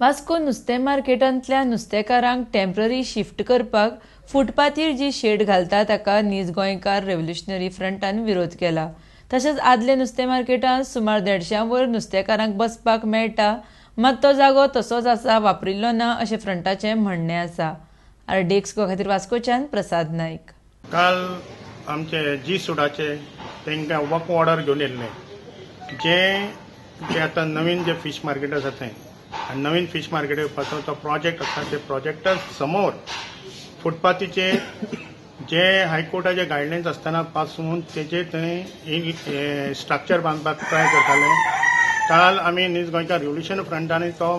वास्को नुस्तें मार्केटांतल्या नुस्तेकारांक temporary shift करपाक फुटपाथीर जी shade घालता ताका नीज गोंयकार रेव्होल्युशनरी फ्रंटान विरोध केला. तशेंच आदले नुस्तें मार्केटांत सुमार 150 वयर नुस्तेकारांक बसपाक मेळटा, मात तो जागो तसोच आसा, वापरिल्लो ना अशें फ्रंटाचें म्हणणें आसा. आरडीएक्स खातीर वास्कोच्यान प्रसाद नायक. काल आमचे जी सुडाचे तांकां वर्क ऑर्डर घेवन येयल्ले जे आतां नवीन जे फीश मार्केट आसा थंय आनी नवीन फीश मार्केट येवपाचो तो प्रोजेक्ट आसा ते प्रोजेक्टा समोर फुटपाथीचे जे हायकोर्टाचे गायडलायन्स आसतना पासून तेजे थंय स्ट्रक्चर बांदपाक ट्राय करताले. काल आमी नीज गोंयकार रेव्होल्युशन फ्रंटान तो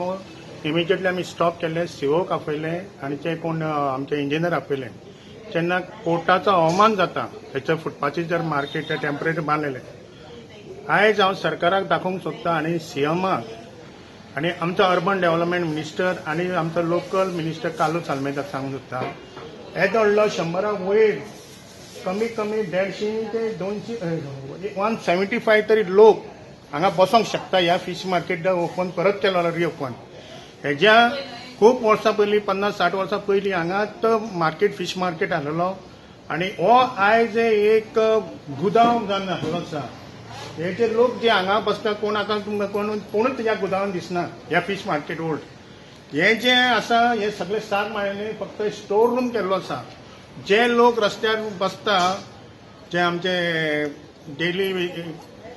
इमिजिएटली आमी स्टॉप केल्ले, सीओक आपयले आनी ते कोण आमचे इंजिनियर आपयले. जेन्ना कोर्टाचो अवमान जाता थंयच्या फुटपाथी जर मार्केट टेम्पररी बांदलेले, आयज हांव सरकाराक दाखोवंक सोदता आनी सीएमाक आनी आमचो अर्बन डेव्हलपमेंट मिनिस्टर आनी आमचो लोकल मिनिस्टर कालूच आल्मेदाक सांगूंक सोदता, येदो व्हडलो 100 वयर कमी कमी 150 ते 200 175 तरी लोक हांगा बसोंक शकता. ह्या फीश मार्केट ओपन परत केलो रिओपन. हेज्या खूब वर्सां पयलीं 50-60 वर्सां पयलीं हांगाच मार्केट फीश मार्केट आहलेलो आनी हो आयज एक गुदांव जावन आहलेलो आसा. हे लोक जे हांगा बसता कोण आतां कोणूच ह्या गुदांवान दिसना ह्या फीश मार्केट ओल्ड. हे जे आसा हे सगळे सार माळ्यांनी फक्त स्टोर रूम केल्लो आसा. जे लोक रस्त्यार बसता, जे आमचे डेली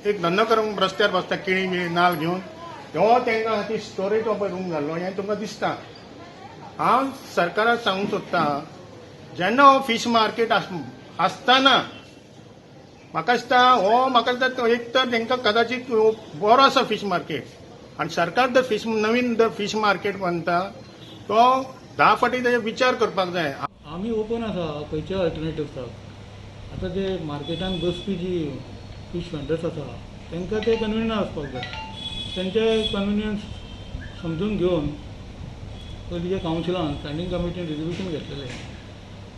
एक धंदो करूंक रस्त्यार बसता केळी बी नाल्ल घेवन, हो तांकां खातीर स्टोरेज रूम जाल्लो हें तुमकां दिसता. हांव सरकाराक सांगूंक सोदता, जेन्ना हो फीश मार्केट आसतना म्हाका दिसता एक तर तांकां कदाचित बरो आसा फीश मार्केट आनी सरकार जर नवीन फीश मार्केट बांदता तो 10 फावटी ताचेर विचार करपाक जाय. आमी ओपन आसा खंयच्या अल्टरनेटिव्हसाक. आतां जे मार्केटान बसपी जी फीश वेंडर्स आसा तांकां ते कन्विनियंट आसपाक जाय. तेंचे कन्विनियन्स समजून घेवन पयलींच्या कावन्सिलान स्टँडींग कमिटीन रिजोल्युशन घेतलेलें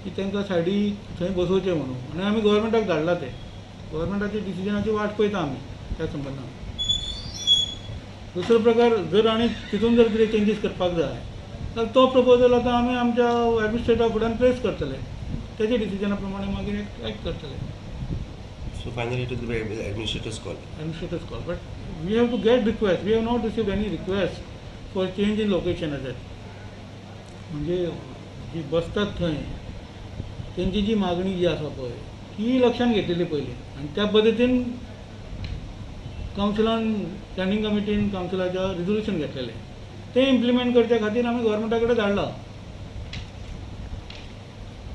की तांकां सायडी थंय बसोवचें म्हणून, आनी आमी गव्हर्मेंटाक धाडला ते. गव्हर्मेंटाच्या डिसिजनाची वाट पळयता आमी त्या संबंदान. दुसरो प्रकार जर आनी तितून जर कितें चेंजीस करपाक जाय जाल्यार तो प्रपोजल आतां आमी आमच्या एडमिनिस्ट्रेटरा फुड्यान प्लेस करतले. तेजे डिसिजना प्रमाणे मागीर एक्ट करतले. So finally it will be administrator's call. Administrator's call. But we have to get requests. We have not received any request for change in location as yet. म्हणजे जी बसतात थंय तेंची जी मागणी जी आसा पळय ती लक्षान घेतलेली पयलीं आनी त्या पद्दतीन कावन्सिलान स्टँडींग कमिटीन कावन्सिलाच्या रिजोल्युशन घेतलेलें. तें इम्प्लिमेंट करचे खातीर आमी गव्हर्मेंटा कडेन धाडला.